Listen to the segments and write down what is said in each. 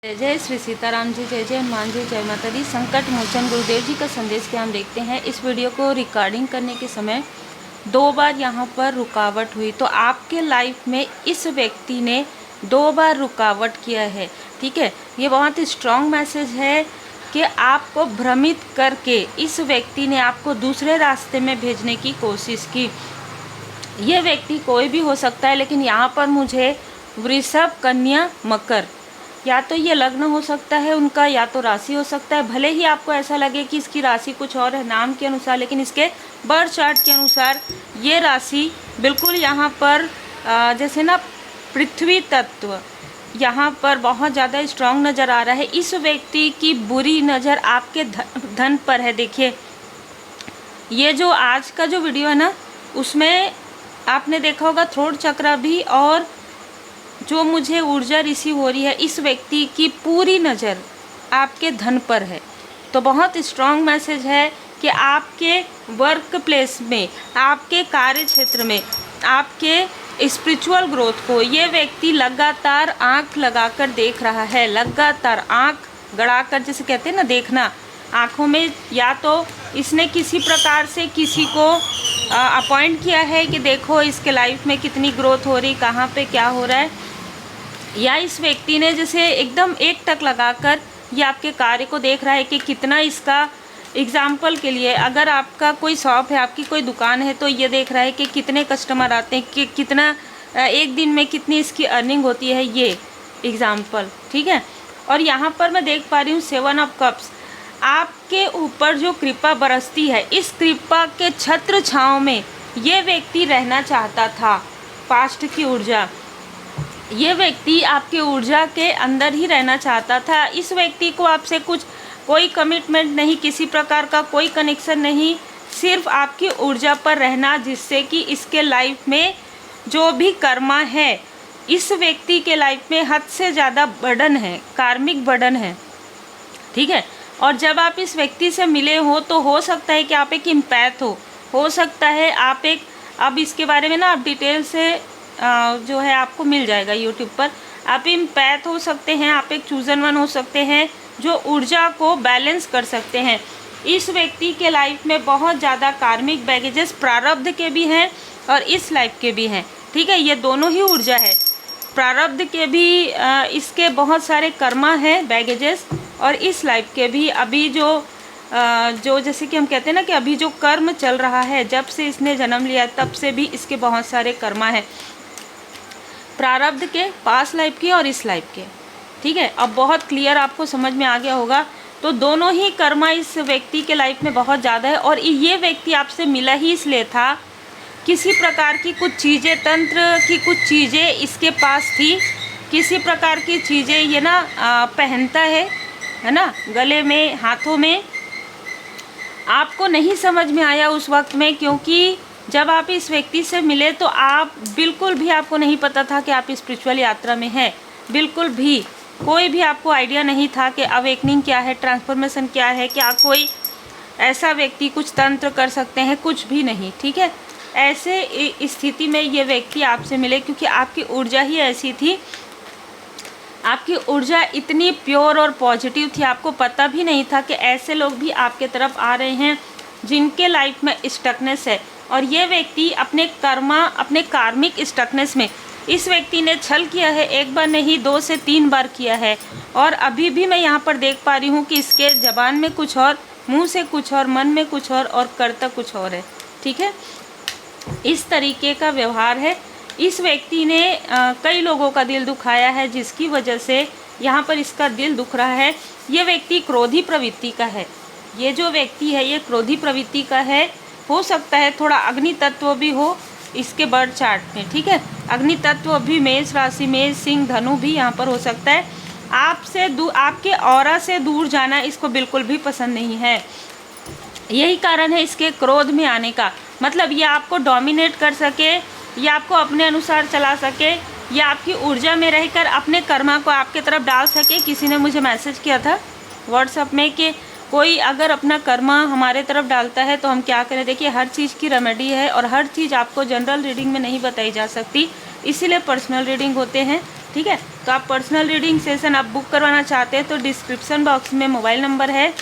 जय जय श्री सीताराम जी, जय जय हनुमान जी, जय माता दी। संकट मोचन गुरुदेव जी का संदेश के हम देखते हैं। इस वीडियो को रिकॉर्डिंग करने के समय 2 बार यहाँ पर रुकावट हुई, तो आपके लाइफ में इस व्यक्ति ने 2 बार रुकावट किया है। ठीक है, ये बहुत ही स्ट्रॉन्ग मैसेज है कि आपको भ्रमित करके इस व्यक्ति ने आपको दूसरे रास्ते में भेजने की कोशिश की। ये व्यक्ति कोई भी हो सकता है, लेकिन यहाँ पर मुझे वृषभ, कन्या, मकर, या तो ये लग्न हो सकता है उनका, या तो राशि हो सकता है। भले ही आपको ऐसा लगे कि इसकी राशि कुछ और है नाम के अनुसार, लेकिन इसके बर्थ चार्ट के अनुसार ये राशि बिल्कुल यहाँ पर जैसे ना पृथ्वी तत्व यहाँ पर बहुत ज़्यादा स्ट्रांग नज़र आ रहा है। इस व्यक्ति की बुरी नज़र आपके धन पर है। देखिए, ये जो आज का जो वीडियो है ना, उसमें आपने देखा होगा थ्रोट चक्र भी, और जो मुझे ऊर्जा रिसीव हो रही है, इस व्यक्ति की पूरी नज़र आपके धन पर है। तो बहुत स्ट्रॉन्ग मैसेज है कि आपके वर्क प्लेस में, आपके कार्य क्षेत्र में, आपके स्पिरिचुअल ग्रोथ को ये व्यक्ति लगातार आंख लगाकर देख रहा है। लगातार आंख गड़ाकर, जैसे कहते हैं ना देखना, आँखों में, या तो इसने किसी प्रकार से किसी को अपॉइंट किया है कि देखो इसके लाइफ में कितनी ग्रोथ हो रही, कहाँ पे क्या हो रहा है, या इस व्यक्ति ने जैसे एकदम एक टक लगाकर ये आपके कार्य को देख रहा है कि कितना इसका, एग्जाम्पल के लिए अगर आपका कोई शॉप है, आपकी कोई दुकान है, तो ये देख रहा है कि कितने कस्टमर आते हैं, कि कितना एक दिन में कितनी इसकी अर्निंग होती है, ये एग्जाम्पल। ठीक है, और यहाँ पर मैं देख पा रही हूँ 7 ऑफ कप्स। आपके ऊपर जो कृपा बरसती है, इस कृपा के छत्र छाँव में ये व्यक्ति रहना चाहता था। पास्ट की ऊर्जा, ये व्यक्ति आपके ऊर्जा के अंदर ही रहना चाहता था। इस व्यक्ति को आपसे कोई कमिटमेंट नहीं, किसी प्रकार का कोई कनेक्शन नहीं, सिर्फ आपकी ऊर्जा पर रहना, जिससे कि इसके लाइफ में जो भी कर्मा है, इस व्यक्ति के लाइफ में हद से ज़्यादा बर्डन है, कार्मिक बर्डन है। ठीक है, और जब आप इस व्यक्ति से मिले हो, तो हो सकता है कि आप एक इम्पैथ हो सकता है आप एक, अब इसके बारे में ना आप डिटेल से जो है आपको मिल जाएगा यूट्यूब पर। आप इम्पैथ हो सकते हैं, आप एक चूजन वन हो सकते हैं, जो ऊर्जा को बैलेंस कर सकते हैं। इस व्यक्ति के लाइफ में बहुत ज़्यादा कार्मिक बैगेजेस प्रारब्ध के भी हैं और इस लाइफ के भी हैं। ठीक है, ये दोनों ही ऊर्जा है। प्रारब्ध के भी इसके बहुत सारे कर्मा हैं, बैगेजेस, और इस लाइफ के भी अभी जो जैसे कि हम कहते हैं ना कि अभी जो कर्म चल रहा है, जब से इसने जन्म लिया तब से भी इसके बहुत सारे कर्मा हैं, प्रारब्ध के, पास्ट लाइफ के और इस लाइफ के। ठीक है, अब बहुत क्लियर आपको समझ में आ गया होगा। तो दोनों ही कर्मा इस व्यक्ति के लाइफ में बहुत ज़्यादा है, और ये व्यक्ति आपसे मिला ही इसलिए था, किसी प्रकार की कुछ चीज़ें, तंत्र की कुछ चीज़ें इसके पास थी, किसी प्रकार की चीज़ें ये ना पहनता है ना, गले में, हाथों में। आपको नहीं समझ में आया उस वक्त में, क्योंकि जब आप इस व्यक्ति से मिले तो आप बिल्कुल भी, आपको नहीं पता था कि आप स्पिरिचुअल यात्रा में हैं। बिल्कुल भी कोई भी आपको आइडिया नहीं था कि अवेकनिंग क्या है, ट्रांसफॉर्मेशन क्या है, क्या कोई ऐसा व्यक्ति कुछ तंत्र कर सकते हैं, कुछ भी नहीं। ठीक है, ऐसे स्थिति में ये व्यक्ति आपसे मिले, क्योंकि आपकी ऊर्जा ही ऐसी थी, आपकी ऊर्जा इतनी प्योर और पॉजिटिव थी, आपको पता भी नहीं था कि ऐसे लोग भी आपके तरफ आ रहे हैं जिनके लाइफ में स्टकनेस है। और ये व्यक्ति अपने कर्मा, अपने कार्मिक स्टकनेस में इस व्यक्ति ने छल किया है, एक बार नहीं 2 से 3 बार किया है। और अभी भी मैं यहाँ पर देख पा रही हूँ कि इसके ज़बान में कुछ और, मुंह से कुछ और, मन में कुछ और करता कुछ और है। ठीक है, इस तरीके का व्यवहार है। इस व्यक्ति ने कई लोगों का दिल दुखाया है, जिसकी वजह से यहाँ पर इसका दिल दुख रहा है। ये व्यक्ति क्रोधी प्रवृत्ति का है। ये जो व्यक्ति है, ये क्रोधी प्रवृत्ति का है। हो सकता है थोड़ा अग्नि तत्व भी हो इसके बर्थ चार्ट में। ठीक है, अग्नि तत्व भी, मेष राशि में सिंह, धनु भी यहाँ पर हो सकता है। आपके ऑरा से दूर जाना इसको बिल्कुल भी पसंद नहीं है। यही कारण है इसके क्रोध में आने का। मतलब ये आपको डोमिनेट कर सके, या आपको अपने अनुसार चला सके, या आपकी ऊर्जा में रहकर अपने कर्मा को आपके तरफ डाल सके। किसी ने मुझे मैसेज किया था व्हाट्सएप में कि कोई अगर अपना कर्मा हमारे तरफ डालता है तो हम क्या करें। देखिए, हर चीज़ की रेमेडी है, और हर चीज़ आपको जनरल रीडिंग में नहीं बताई जा सकती, इसीलिए पर्सनल रीडिंग होते हैं। ठीक है। तो आप पर्सनल रीडिंग सेशन आप बुक करवाना चाहते हैं तो डिस्क्रिप्शन बॉक्स में मोबाइल नंबर है।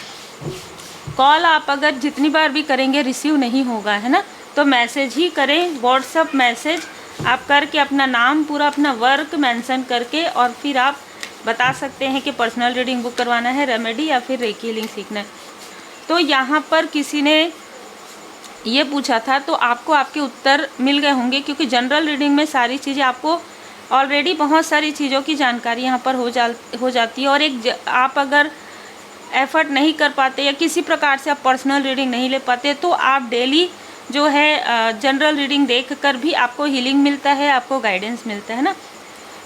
कॉल आप अगर जितनी बार भी करेंगे रिसीव नहीं होगा, है ना, तो मैसेज ही करें, व्हाट्सअप मैसेज आप करके अपना नाम पूरा अपना वर्क मेंशन करके और फिर आप बता सकते हैं कि पर्सनल रीडिंग बुक करवाना है, रेमेडी या फिर रेकी हीलिंग सीखना है। तो यहाँ पर किसी ने ये पूछा था तो आपको आपके उत्तर मिल गए होंगे, क्योंकि जनरल रीडिंग में सारी चीज़ें आपको ऑलरेडी बहुत सारी चीज़ों की जानकारी यहाँ पर हो जाती है। और आप अगर एफर्ट नहीं कर पाते या किसी प्रकार से आप पर्सनल रीडिंग नहीं ले पाते तो आप डेली जो है जनरल रीडिंग देखकर भी आपको हीलिंग मिलता है, आपको गाइडेंस मिलता है ना।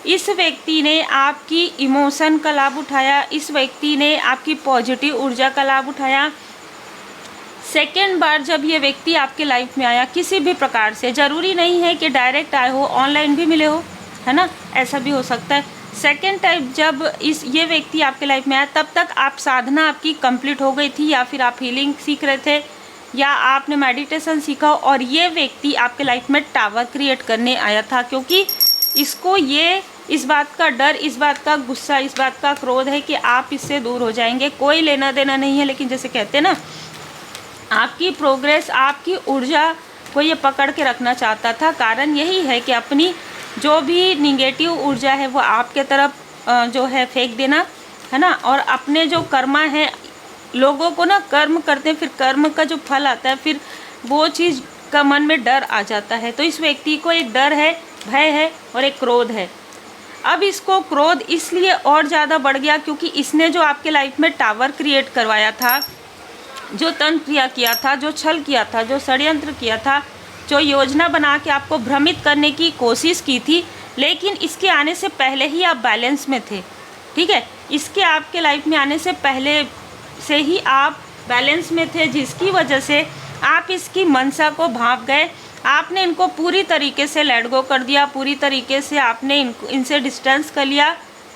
इस व्यक्ति ने आपकी इमोशन का लाभ उठाया, इस व्यक्ति ने आपकी पॉजिटिव ऊर्जा का लाभ उठाया। सेकेंड बार जब ये व्यक्ति आपके लाइफ में आया किसी भी प्रकार से, ज़रूरी नहीं है कि डायरेक्ट आए हो, ऑनलाइन भी मिले हो, है ना, ऐसा भी हो सकता है। सेकेंड टाइम जब ये व्यक्ति आपके लाइफ में आया तब तक आप साधना आपकी कंप्लीट हो गई थी, या फिर आप हीलिंग सीख रहे थे, या आपने मेडिटेशन सीखा, और ये व्यक्ति आपके लाइफ में टावर क्रिएट करने आया था, क्योंकि इसको ये इस बात का डर, इस बात का गुस्सा, इस बात का क्रोध है कि आप इससे दूर हो जाएंगे। कोई लेना देना नहीं है, लेकिन जैसे कहते हैं ना, आपकी प्रोग्रेस, आपकी ऊर्जा को ये पकड़ के रखना चाहता था। कारण यही है कि अपनी जो भी निगेटिव ऊर्जा है वो आपके तरफ जो है फेंक देना, है ना। और अपने जो कर्मा है, लोगों को ना कर्म करते हैं, फिर कर्म का जो फल आता है फिर वो चीज़ का मन में डर आ जाता है। तो इस व्यक्ति को एक डर है, भय है और एक क्रोध है। अब इसको क्रोध इसलिए और ज़्यादा बढ़ गया क्योंकि इसने जो आपके लाइफ में टावर क्रिएट करवाया था, जो तंत्र किया था, जो छल किया था, जो षड्यंत्र किया था, जो योजना बना के आपको भ्रमित करने की कोशिश की थी, लेकिन इसके आने से पहले ही आप बैलेंस में थे, ठीक है। इसके आपके लाइफ में आने से पहले से ही आप बैलेंस में थे, जिसकी वजह से आप इसकी मनसा को भांप गए। आपने इनको पूरी तरीके से लेट गो कर दिया, पूरी तरीके से आपने इनसे डिस्टेंस कर लिया।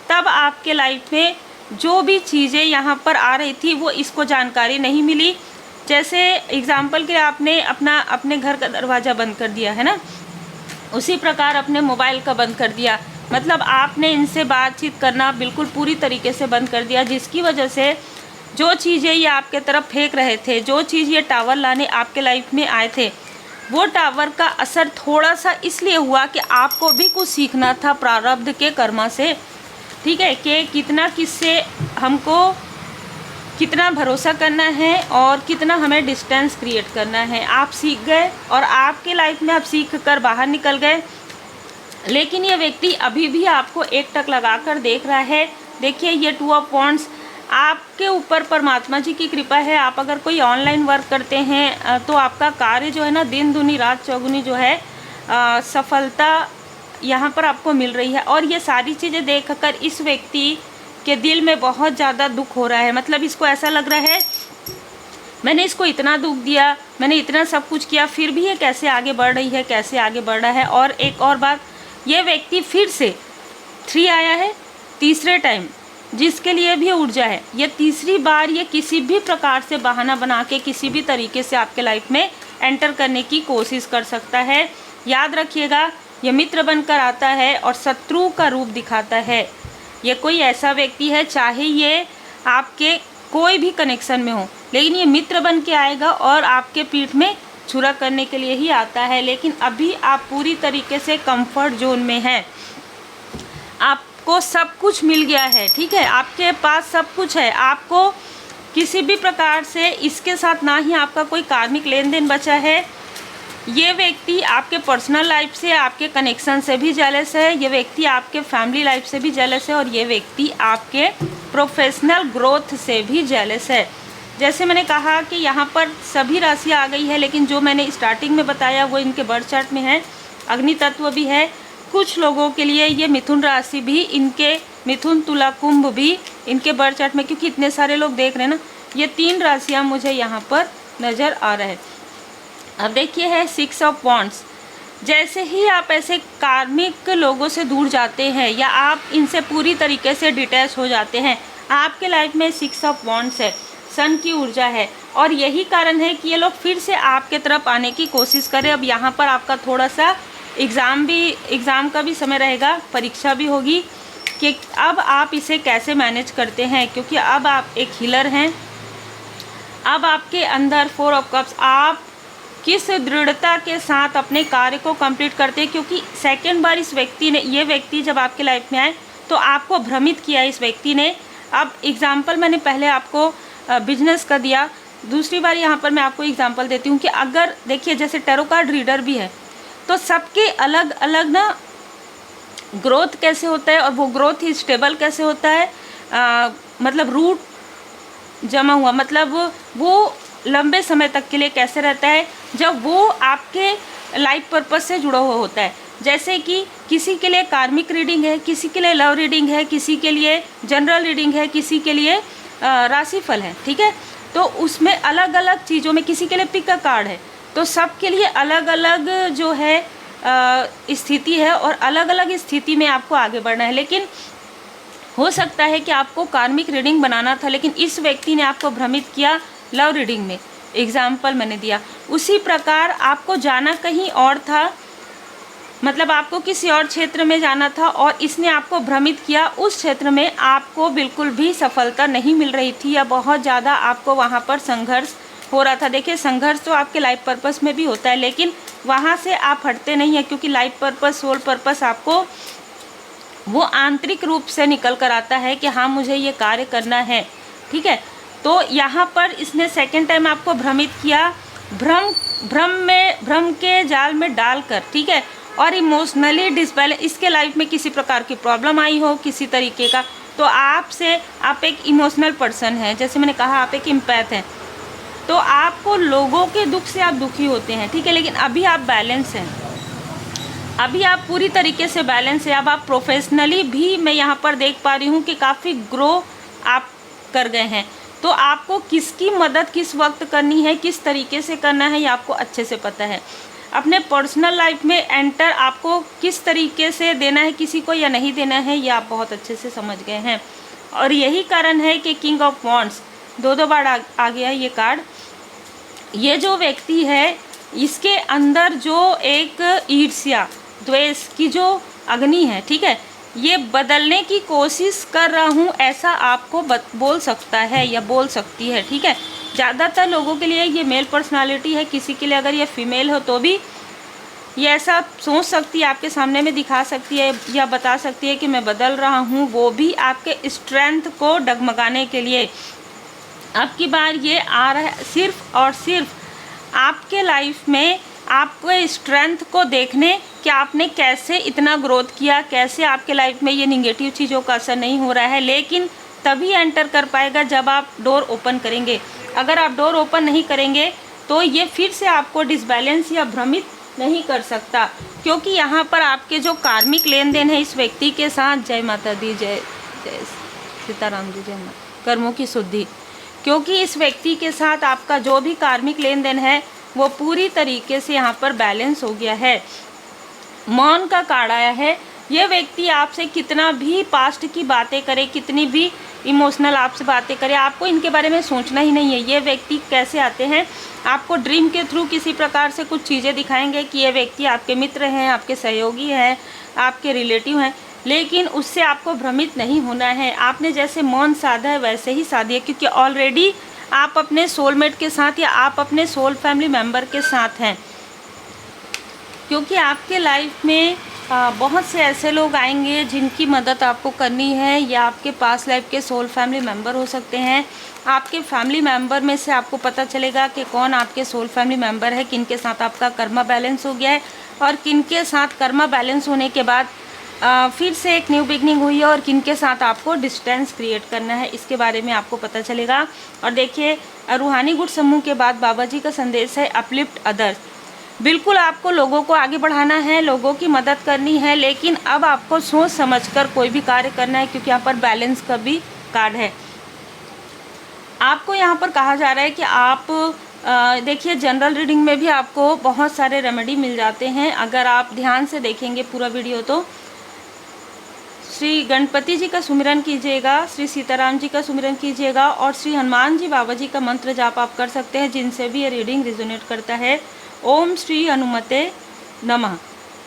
तब आपके लाइफ में जो भी चीज़ें यहाँ पर आ रही थी वो इसको जानकारी नहीं मिली। जैसे एग्जाम्पल के आपने अपने घर का दरवाज़ा बंद कर दिया, है ना, उसी प्रकार अपने मोबाइल का बंद कर दिया। मतलब आपने इनसे बातचीत करना बिल्कुल पूरी तरीके से बंद कर दिया, जिसकी वजह से जो चीज़ें ये आपके तरफ फेंक रहे थे, जो चीज़ ये टावर लाने आपके लाइफ में आए थे, वो टावर का असर थोड़ा सा इसलिए हुआ कि आपको भी कुछ सीखना था प्रारब्ध के कर्मा से, ठीक है, कि कितना किससे हमको कितना भरोसा करना है और कितना हमें डिस्टेंस क्रिएट करना है। आप सीख गए और आपके लाइफ में आप सीख कर बाहर निकल गए, लेकिन ये व्यक्ति अभी भी आपको एक टक लगा कर देख रहा है। देखिए, ये 2 ऑफ वॉन्ड्स, आपके ऊपर परमात्मा जी की कृपा है। आप अगर कोई ऑनलाइन वर्क करते हैं तो आपका कार्य जो है ना, दिन दूनी रात चौगुनी जो है सफलता यहाँ पर आपको मिल रही है। और ये सारी चीज़ें देखकर इस व्यक्ति के दिल में बहुत ज़्यादा दुख हो रहा है। मतलब इसको ऐसा लग रहा है, मैंने इसको इतना दुख दिया, मैंने इतना सब कुछ किया, फिर भी ये कैसे आगे बढ़ रही है, कैसे आगे बढ़ रहा है। और एक और बात, ये व्यक्ति फिर से 3 आया है तीसरे टाइम, जिसके लिए भी ऊर्जा है। ये तीसरी बार ये किसी भी प्रकार से बहाना बना के किसी भी तरीके से आपके लाइफ में एंटर करने की कोशिश कर सकता है। याद रखिएगा, ये मित्र बनकर आता है और शत्रु का रूप दिखाता है। ये कोई ऐसा व्यक्ति है, चाहे ये आपके कोई भी कनेक्शन में हो, लेकिन ये मित्र बन के आएगा और आपके पीठ में छुरा करने के लिए ही आता है। लेकिन अभी आप पूरी तरीके से कंफर्ट जोन में हैं, आपको सब कुछ मिल गया है, ठीक है, आपके पास सब कुछ है। आपको किसी भी प्रकार से इसके साथ ना ही आपका कोई कार्मिक लेन देन बचा है। ये व्यक्ति आपके पर्सनल लाइफ से, आपके कनेक्शन से भी जेलस है। ये व्यक्ति आपके फैमिली लाइफ से भी जेलस है और ये व्यक्ति आपके प्रोफेशनल ग्रोथ से भी जेलस है। जैसे मैंने कहा कि यहाँ पर सभी राशियाँ आ गई है, लेकिन जो मैंने स्टार्टिंग में बताया वो इनके बर्थ चार्ट में है। अग्नि तत्व भी है। कुछ लोगों के लिए ये मिथुन राशि भी, इनके मिथुन, तुला, कुंभ भी इनके बर्थ चार्ट में, क्योंकि इतने सारे लोग देख रहे हैं ना, ये 3 राशियाँ मुझे यहाँ पर नज़र आ रहा है। अब देखिए है 6 ऑफ वॉन्ड्स। जैसे ही आप ऐसे कार्मिक लोगों से दूर जाते हैं या आप इनसे पूरी तरीके से डिटैच हो जाते हैं, आपके लाइफ में 6 ऑफ वॉन्ड्स है, सन की ऊर्जा है। और यही कारण है कि ये लोग फिर से आपके तरफ आने की कोशिश करें। अब यहाँ पर आपका थोड़ा सा एग्ज़ाम का भी समय रहेगा, परीक्षा भी होगी। कि अब आप इसे कैसे मैनेज करते हैं, क्योंकि अब आप एक हीलर हैं। अब आपके अंदर 4 ऑफ कप्स, आप किस दृढ़ता के साथ अपने कार्य को कंप्लीट करते हैं, क्योंकि सेकंड बार इस व्यक्ति ने, ये व्यक्ति जब आपके लाइफ में आए तो आपको भ्रमित किया इस व्यक्ति ने। अब एग्जाम्पल मैंने पहले आपको बिजनेस का दिया, दूसरी बार यहाँ पर मैं आपको एग्जाम्पल देती हूँ कि अगर देखिए जैसे टैरो कार्ड रीडर भी है तो सबके अलग अलग ना ग्रोथ कैसे होता है, और वो ग्रोथ ही स्टेबल कैसे होता है, मतलब रूट जमा हुआ, मतलब वो लंबे समय तक के लिए कैसे रहता है जब वो आपके लाइफ पर्पस से जुड़ा हुआ होता है। जैसे कि किसी के लिए कार्मिक रीडिंग है, किसी के लिए लव रीडिंग है, किसी के लिए जनरल रीडिंग है, किसी के लिए राशिफल है, ठीक है। तो उसमें अलग अलग चीज़ों में, किसी के लिए पिक का कार्ड है, तो सबके लिए अलग अलग जो है स्थिति है और अलग अलग स्थिति में आपको आगे बढ़ना है। लेकिन हो सकता है कि आपको कार्मिक रीडिंग बनाना था, लेकिन इस व्यक्ति ने आपको भ्रमित किया लव रीडिंग में, एग्जाम्पल मैंने दिया। उसी प्रकार आपको जाना कहीं और था, मतलब आपको किसी और क्षेत्र में जाना था और इसने आपको भ्रमित किया। उस क्षेत्र में आपको बिल्कुल भी सफलता नहीं मिल रही थी या बहुत ज़्यादा आपको वहाँ पर संघर्ष हो रहा था। देखिए संघर्ष तो आपके लाइफ पर्पस में भी होता है, लेकिन वहाँ से आप हटते नहीं हैं, क्योंकि लाइफ पर्पस, सोल पर्पस आपको वो आंतरिक रूप से निकल कर आता है कि हाँ मुझे ये कार्य करना है, ठीक है। तो यहाँ पर इसने सेकंड टाइम आपको भ्रमित किया, भ्रम के जाल में डालकर, ठीक है। और इमोशनली डिसबैलेंस, इसके लाइफ में किसी प्रकार की प्रॉब्लम आई हो किसी तरीके का, तो आप एक इमोशनल पर्सन हैं, जैसे मैंने कहा आप एक एम्पैथ हैं, तो आपको लोगों के दुख से आप दुखी होते हैं, ठीक है। लेकिन अभी आप बैलेंस हैं, अभी आप पूरी तरीके से बैलेंस है। अब आप प्रोफेशनली भी मैं यहाँ पर देख पा रही हूँ कि काफ़ी ग्रो आप कर गए हैं। तो आपको किसकी मदद किस वक्त करनी है, किस तरीके से करना है, ये आपको अच्छे से पता है। अपने पर्सनल लाइफ में एंटर आपको किस तरीके से देना है किसी को या नहीं देना है, ये आप बहुत अच्छे से समझ गए हैं। और यही कारण है कि किंग ऑफ वॉन्ड्स 2 बार आ गया ये कार्ड। ये जो व्यक्ति है इसके अंदर जो एक ईर्ष्या द्वेष की जो अग्नि है, ठीक है, ये बदलने की कोशिश कर रहा हूँ ऐसा आपको बोल सकता है या बोल सकती है, ठीक है। ज़्यादातर लोगों के लिए ये मेल पर्सनालिटी है, किसी के लिए अगर ये फीमेल हो तो भी ये ऐसा सोच सकती है, आपके सामने में दिखा सकती है या बता सकती है कि मैं बदल रहा हूँ, वो भी आपके स्ट्रेंथ को डगमगाने के लिए। अब की बार ये आ रहा है सिर्फ और सिर्फ आपके लाइफ में आपको स्ट्रेंथ को देखने कि आपने कैसे इतना ग्रोथ किया, कैसे आपके लाइफ में ये निगेटिव चीज़ों का असर नहीं हो रहा है। लेकिन तभी एंटर कर पाएगा जब आप डोर ओपन करेंगे। अगर आप डोर ओपन नहीं करेंगे तो ये फिर से आपको डिसबैलेंस या भ्रमित नहीं कर सकता, क्योंकि यहाँ पर आपके जो कार्मिक लेन देन है इस व्यक्ति के साथ, जय माता दी, जय जय सीताराम जी, जय माता, कर्मों की शुद्धि, क्योंकि इस व्यक्ति के साथ आपका जो भी कार्मिक लेन देन है वो पूरी तरीके से यहाँ पर बैलेंस हो गया है। मौन का कार्ड आया है। ये व्यक्ति आपसे कितना भी पास्ट की बातें करे, कितनी भी इमोशनल आपसे बातें करे, आपको इनके बारे में सोचना ही नहीं है। ये व्यक्ति कैसे आते हैं, आपको ड्रीम के थ्रू किसी प्रकार से कुछ चीज़ें दिखाएंगे कि ये व्यक्ति आपके मित्र हैं, आपके सहयोगी हैं, आपके रिलेटिव हैं, लेकिन उससे आपको भ्रमित नहीं होना है। आपने जैसे मौन साधा है वैसे ही साधिए, क्योंकि ऑलरेडी आप अपने सोलमेट के साथ या आप अपने सोल फैमिली मेम्बर के साथ हैं, क्योंकि आपके लाइफ में बहुत से ऐसे लोग आएंगे जिनकी मदद आपको करनी है, या आपके पास लाइफ के सोल फैमिली मेम्बर हो सकते हैं। आपके फैमिली मेम्बर में से आपको पता चलेगा कि कौन आपके सोल फैमिली मेम्बर है, किनके साथ आपका कर्मा बैलेंस हो गया है और किनके साथ कर्मा बैलेंस होने के बाद फिर से एक न्यू बिगनिंग हुई है और किनके साथ आपको डिस्टेंस क्रिएट करना है, इसके बारे में आपको पता चलेगा। और देखिए रूहानी गुट समूह के बाद बाबा जी का संदेश है अपलिफ्ट अदर्स। बिल्कुल आपको लोगों को आगे बढ़ाना है, लोगों की मदद करनी है, लेकिन अब आपको सोच समझकर कोई भी कार्य करना है, क्योंकि यहाँ पर बैलेंस का भी कार्ड है। आपको यहाँ पर कहा जा रहा है कि आप देखिए जनरल रीडिंग में भी आपको बहुत सारे रेमेडी मिल जाते हैं। अगर आप ध्यान से देखेंगे पूरा वीडियो तो श्री गणपति जी का सुमिरन कीजिएगा, श्री सीताराम जी का सुमिरन कीजिएगा और श्री हनुमान जी बाबा जी का मंत्र जाप आप कर सकते हैं, जिनसे भी ये रीडिंग रिजोनेट करता है। ओम श्री हनुमते नमः।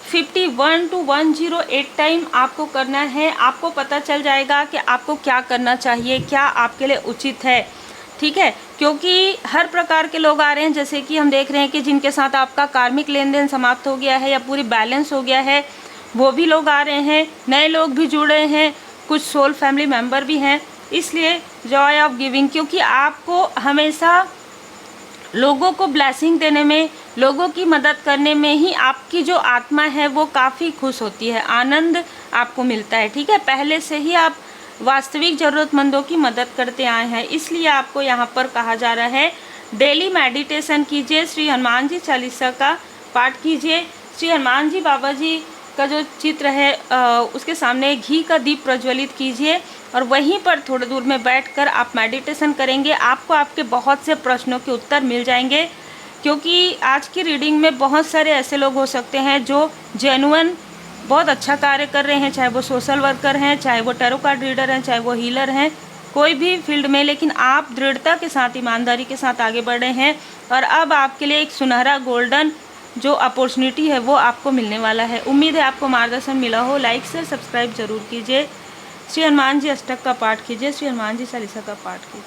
51 to 108 टाइम आपको करना है। आपको पता चल जाएगा कि आपको क्या करना चाहिए, क्या आपके लिए उचित है, ठीक है। क्योंकि हर प्रकार के लोग आ रहे हैं, जैसे कि हम देख रहे हैं कि जिनके साथ आपका कार्मिक लेन देन समाप्त हो गया है या पूरी बैलेंस हो गया है, वो भी लोग आ रहे हैं, नए लोग भी जुड़ रहे हैं, कुछ सोल फैमिली मेम्बर भी हैं। इसलिए जॉय ऑफ गिविंग, क्योंकि आपको हमेशा लोगों को ब्लेसिंग देने में, लोगों की मदद करने में ही आपकी जो आत्मा है वो काफ़ी खुश होती है, आनंद आपको मिलता है, ठीक है। पहले से ही आप वास्तविक ज़रूरतमंदों की मदद करते आए हैं, इसलिए आपको यहाँ पर कहा जा रहा है डेली मेडिटेशन कीजिए, श्री हनुमान जी चालीसा का पाठ कीजिए, श्री हनुमान जी बाबा जी का जो चित्र है उसके सामने घी का दीप प्रज्वलित कीजिए और वहीं पर थोड़ी दूर में बैठकर आप मेडिटेशन करेंगे। आपको आपके बहुत से प्रश्नों के उत्तर मिल जाएंगे, क्योंकि आज की रीडिंग में बहुत सारे ऐसे लोग हो सकते हैं जो जेन्युइन बहुत अच्छा कार्य कर रहे हैं, चाहे वो सोशल वर्कर हैं, चाहे वो टैरो कार्ड रीडर हैं, चाहे वो हीलर हैं, कोई भी फील्ड में, लेकिन आप दृढ़ता के साथ, ईमानदारी के साथ आगे बढ़ रहे हैं और अब आपके लिए एक सुनहरा गोल्डन जो अपॉर्चुनिटी है वो आपको मिलने वाला है। उम्मीद है आपको मार्गदर्शन मिला हो। लाइक शेयर सब्सक्राइब जरूर कीजिए। श्री हनुमान जी अष्टक का पाठ कीजिए, श्री हनुमान जी चालीसा का पाठ कीजिए।